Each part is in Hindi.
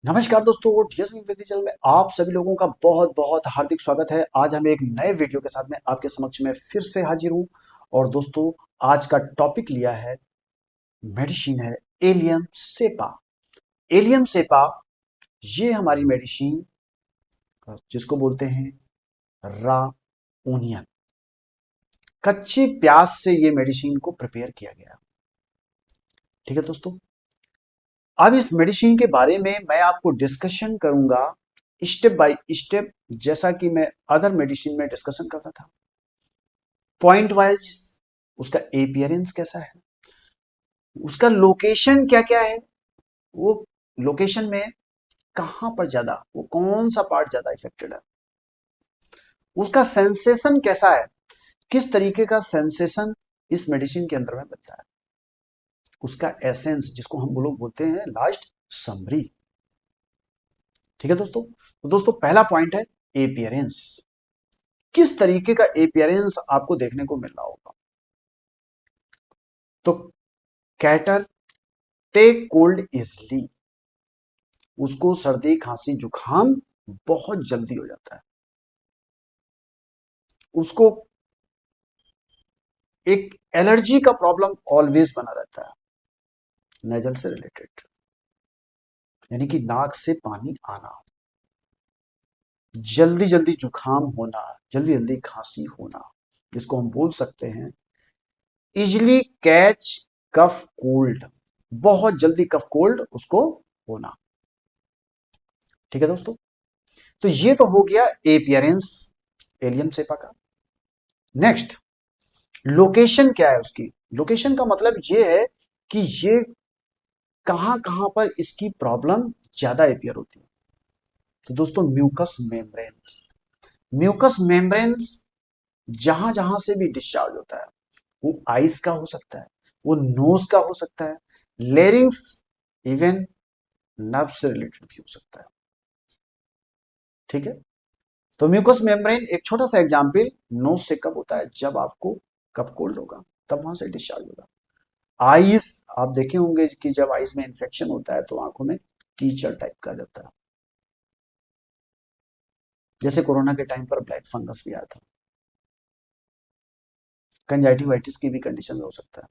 नमस्कार दोस्तों, टीएस चैनल में आप सभी लोगों का बहुत बहुत हार्दिक स्वागत है। आज हम एक नए वीडियो के साथ में आपके समक्ष में फिर से हाजिर हूं। और दोस्तों, आज का टॉपिक लिया है, मेडिसिन है एलियम सेपा। एलियम सेपा ये हमारी मेडिसिन जिसको बोलते हैं रा ओनियन, कच्चे प्याज से ये मेडिसिन को प्रिपेयर किया गया। ठीक है दोस्तों, अब इस मेडिसिन के बारे में मैं आपको डिस्कशन करूंगा स्टेप बाय स्टेप, जैसा कि मैं अदर मेडिसिन में डिस्कशन करता था। पॉइंट वाइज उसका एपियरेंस कैसा है, उसका लोकेशन क्या क्या है, वो लोकेशन में कहां पर ज्यादा, वो कौन सा पार्ट ज्यादा इफेक्टेड है, उसका सेंसेशन कैसा है, किस तरीके का सेंसेशन इस मेडिसिन के अंदर में बनता है, उसका एसेंस जिसको हम लोग बोलते हैं लास्ट समरी। ठीक है दोस्तों, तो दोस्तों पहला पॉइंट है एपियरेंस। किस तरीके का एपियरेंस आपको देखने को मिल रहा होगा। तो कैटर टेक कोल्ड इजली, उसको सर्दी खांसी जुकाम बहुत जल्दी हो जाता है। उसको एक एलर्जी का प्रॉब्लम ऑलवेज बना रहता है, नेजल से रिलेटेड, यानी कि नाक से पानी आना, जल्दी जल्दी जुकाम होना, जल्दी जल्दी खांसी होना, जिसको हम बोल सकते हैं इजिली कैच कफ कोल्ड, बहुत जल्दी कफ कोल्ड उसको होना। ठीक है दोस्तों, तो ये तो हो गया एपियरेंस एलियम सेपा का। नेक्स्ट, लोकेशन क्या है उसकी। लोकेशन का मतलब ये है कि ये कहां कहां पर इसकी प्रॉब्लम ज्यादा अपियर होती है। तो दोस्तों म्यूकस मेम्ब्रेन्स, म्यूकस मेम्ब्रेन्स जहां जहां से भी डिस्चार्ज होता है, वो आइस का हो सकता है, वो नोज का हो सकता है, लेरिंग्स, इवन नर्व से रिलेटेड भी हो सकता है। ठीक है, तो म्यूकस मेम्ब्रेन एक छोटा सा एग्जाम्पल नोज से कब होता है, जब आपको कब कोल्ड होगा तब वहां से डिस्चार्ज होगा। आइस, आप देखे होंगे कि जब आइस में इंफेक्शन होता है तो आंखों में कीचड़ टाइप का जाता है, जैसे कोरोना के टाइम पर ब्लैक फंगस भी आया था। कंजाइटिवाइटिस की भी कंडीशन में हो सकता है।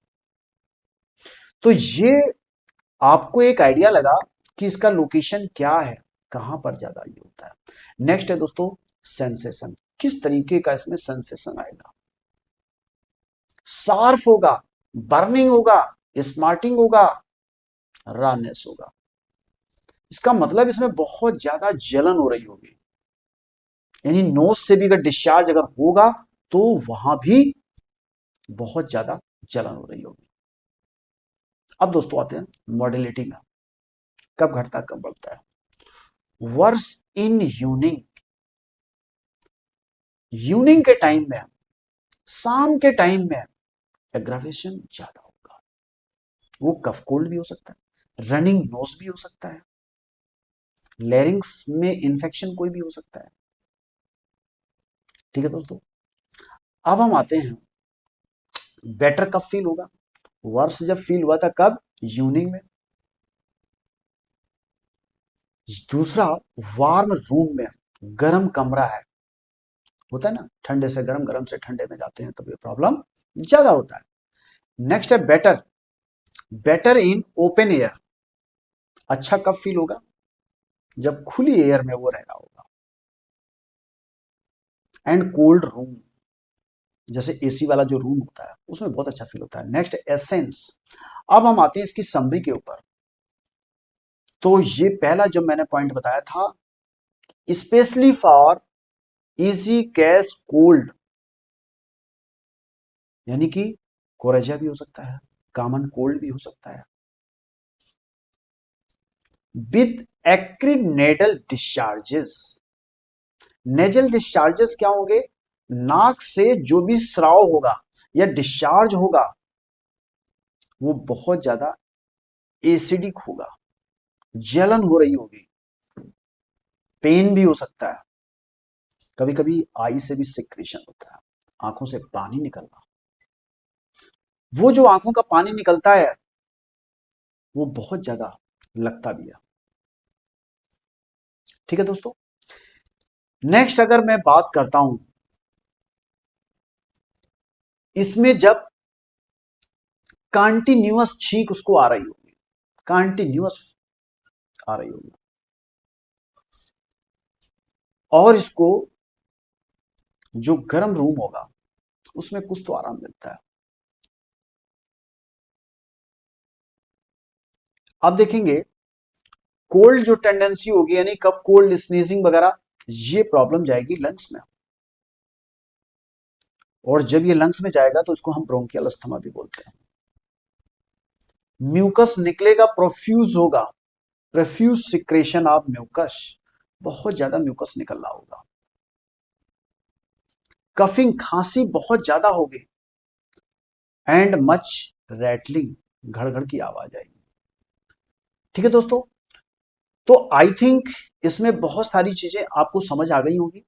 तो ये आपको एक आइडिया लगा कि इसका लोकेशन क्या है, कहां पर ज्यादा ये होता है। नेक्स्ट है दोस्तों सेंसेशन, किस तरीके का इसमें सेंसेशन आएगा। सार्फ होगा, बर्निंग होगा, स्मार्टिंग होगा, रानेस होगा। इसका मतलब इसमें बहुत ज्यादा जलन हो रही होगी, यानी नोज से भी अगर डिस्चार्ज अगर होगा तो वहां भी बहुत ज्यादा जलन हो रही होगी। अब दोस्तों आते हैं मॉडलिटी में, कब घटता कब बढ़ता है। वर्स इन यूनिंग, यूनिंग के टाइम में, शाम के टाइम में एग्रावेशन ज्यादा होगा। वो कफ कोल्ड भी हो सकता है, रनिंग नोज भी हो सकता है, लेरिंग्स में इंफेक्शन कोई भी हो सकता है। ठीक है दोस्तों, अब हम आते हैं बेटर कब फील होगा। वर्ष जब फील हुआ था कब, यूनिंग में। दूसरा, वार्म रूम में, गर्म कमरा है, होता है ना, ठंडे से गर्म, गर्म से ठंडे में जाते हैं तब ये प्रॉब्लम ज्यादा होता है। नेक्स्ट है better, better in open air, अच्छा कब फील होगा, जब खुली एयर में वो रह रहा होगा। एंड कोल्ड रूम, जैसे एसी वाला जो रूम होता है उसमें बहुत अच्छा फील होता है। Next essence. अब हम आते हैं इसकी समरी के ऊपर। तो ये पहला जो मैंने पॉइंट बताया था, specially for easy cash cold, यानी कि कोरेजा भी हो सकता है, कॉमन कोल्ड भी हो सकता है, with acrid needle discharges. Nasal discharges क्या होंगे, नाक से जो भी स्राव होगा या डिस्चार्ज होगा वो बहुत ज्यादा एसिडिक होगा, जलन हो रही होगी, पेन भी हो सकता है, कभी कभी आई से भी सिक्रेशन होता है, आंखों से पानी निकलना। वो जो आंखों का पानी निकलता है वो बहुत ज्यादा लगता भी है। ठीक है दोस्तों। नेक्स्ट अगर मैं बात करता हूं, इसमें जब कंटिन्यूअस छींक उसको आ रही होगी, कंटिन्यूअस आ रही होगी, और इसको जो गर्म रूम होगा उसमें कुछ तो आराम मिलता है। आप देखेंगे कोल्ड जो टेंडेंसी होगी, यानी कफ कोल्ड स्नीजिंग वगैरह, ये प्रॉब्लम जाएगी लंग्स में, और जब ये लंग्स में जाएगा तो इसको हम ब्रोंकियल अस्थमा भी बोलते हैं। म्यूकस निकलेगा, प्रोफ्यूज होगा, प्रोफ्यूज सिक्रेशन ऑफ म्यूकस, बहुत ज्यादा म्यूकस निकल रहा होगा। कफिंग, खांसी बहुत ज्यादा होगी, एंड मच रैटलिंग, घड़ की आवाज आएगी। ठीक है दोस्तों, तो आई थिंक इसमें बहुत सारी चीजें आपको समझ आ गई होंगी।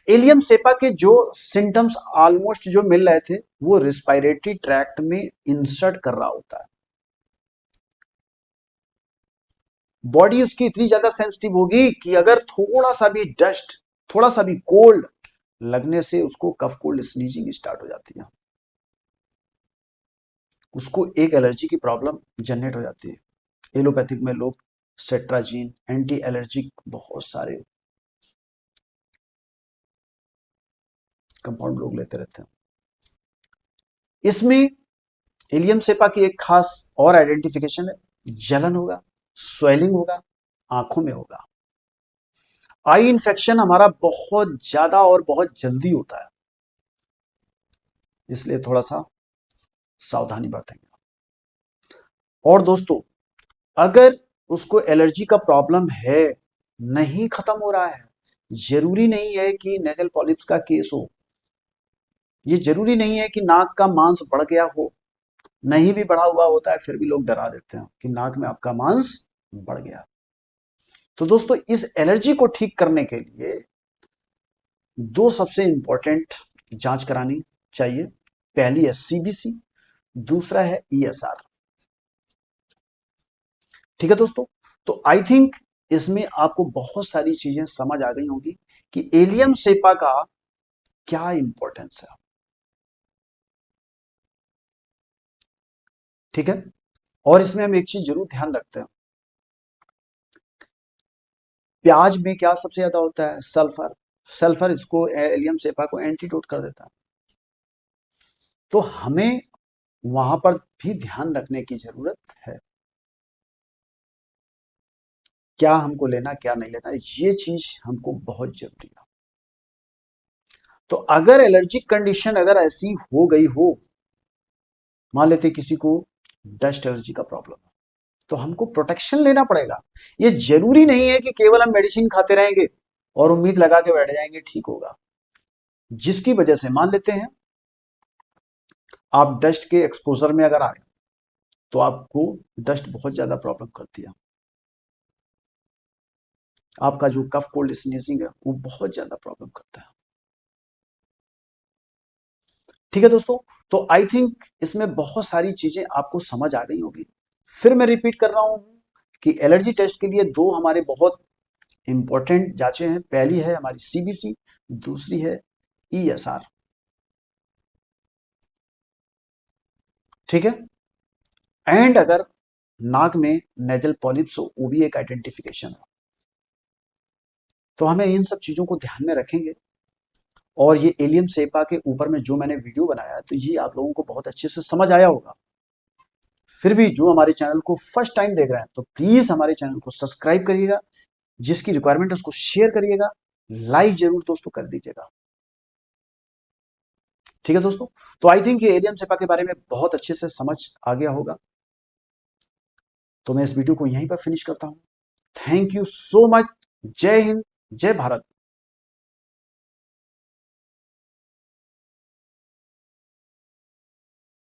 एलियम सेपा के जो सिम्टम्स ऑलमोस्ट जो मिल रहे थे वो रिस्पायरेटरी ट्रैक्ट में इंसर्ट कर रहा होता है। बॉडी उसकी इतनी ज्यादा सेंसिटिव होगी कि अगर थोड़ा सा भी डस्ट, थोड़ा सा भी कोल्ड लगने से उसको कफ कोल्ड स्नीजिंग स्टार्ट हो जाती है, उसको एक एलर्जी की प्रॉब्लम जनरेट हो जाती है। एलोपैथिक में लोग सेट्राजीन, एंटी एलर्जिक बहुत सारे कंपाउंड लोग लेते रहते हैं। इसमें एलियम सेपा की एक खास और आइडेंटिफिकेशन है, जलन होगा, स्वेलिंग होगा, आंखों में होगा। आई इन्फेक्शन हमारा बहुत ज्यादा और बहुत जल्दी होता है, इसलिए थोड़ा सा सावधानी बरतेंगे। और दोस्तों, अगर उसको एलर्जी का प्रॉब्लम है, नहीं खत्म हो रहा है, जरूरी नहीं है कि नेजल पॉलिप्स का केस हो, ये जरूरी नहीं है कि नाक का मांस बढ़ गया हो, नहीं भी बढ़ा हुआ होता है फिर भी लोग डरा देते हैं कि नाक में आपका मांस बढ़ गया। तो दोस्तों, इस एलर्जी को ठीक करने के लिए दो सबसे इंपॉर्टेंट जांच करानी चाहिए। पहली है सीबीसी, दूसरा है ईएसआर। ठीक है दोस्तों, तो आई थिंक इसमें आपको बहुत सारी चीजें समझ आ गई होंगी कि एलियम सेपा का क्या इंपॉर्टेंस है। ठीक है, और इसमें हम एक चीज जरूर ध्यान रखते हैं, प्याज में क्या सबसे ज्यादा होता है, सल्फर। सल्फर इसको, एलियम सेपा को एंटीडोट कर देता है। तो हमें वहां पर भी ध्यान रखने की जरूरत है, क्या हमको लेना क्या नहीं लेना, ये चीज हमको बहुत जरूरी है। तो अगर एलर्जिक कंडीशन अगर ऐसी हो गई हो, मान लेते किसी को डस्ट एलर्जी का प्रॉब्लम है, तो हमको प्रोटेक्शन लेना पड़ेगा। ये जरूरी नहीं है कि केवल हम मेडिसिन खाते रहेंगे और उम्मीद लगा के बैठ जाएंगे ठीक होगा। जिसकी वजह से मान लेते हैं आप डस्ट के एक्सपोजर में अगर आए, तो आपको डस्ट बहुत ज्यादा प्रॉब्लम करती है, आपका जो कफ कोल्ड स्नीजिंग है वो बहुत ज्यादा प्रॉब्लम करता है। ठीक है दोस्तों, तो आई थिंक इसमें बहुत सारी चीजें आपको समझ आ गई होगी। फिर मैं रिपीट कर रहा हूं कि एलर्जी टेस्ट के लिए दो हमारे बहुत इंपॉर्टेंट जांचें हैं। पहली है हमारी सीबीसी, दूसरी है ईएसआर। ठीक है, एंड अगर नाक में नेजल पॉलिप्स हो, वो भी एक आइडेंटिफिकेशन है। तो हमें इन सब चीजों को ध्यान में रखेंगे। और ये एलियम सेपा के ऊपर में जो मैंने वीडियो बनाया है, तो ये आप लोगों को बहुत अच्छे से समझ आया होगा। फिर भी जो हमारे चैनल को फर्स्ट टाइम देख रहे हैं, तो प्लीज हमारे चैनल को सब्सक्राइब करिएगा, जिसकी रिक्वायरमेंट है उसको शेयर करिएगा, लाइक जरूर दोस्तों कर दीजिएगा। ठीक है दोस्तों, तो आई थिंक ये एलियम सेपा के बारे में बहुत अच्छे से समझ आ गया होगा। तो मैं इस वीडियो को यहीं पर फिनिश करता हूं। Thank you so much. जय हिंद, जय भारत।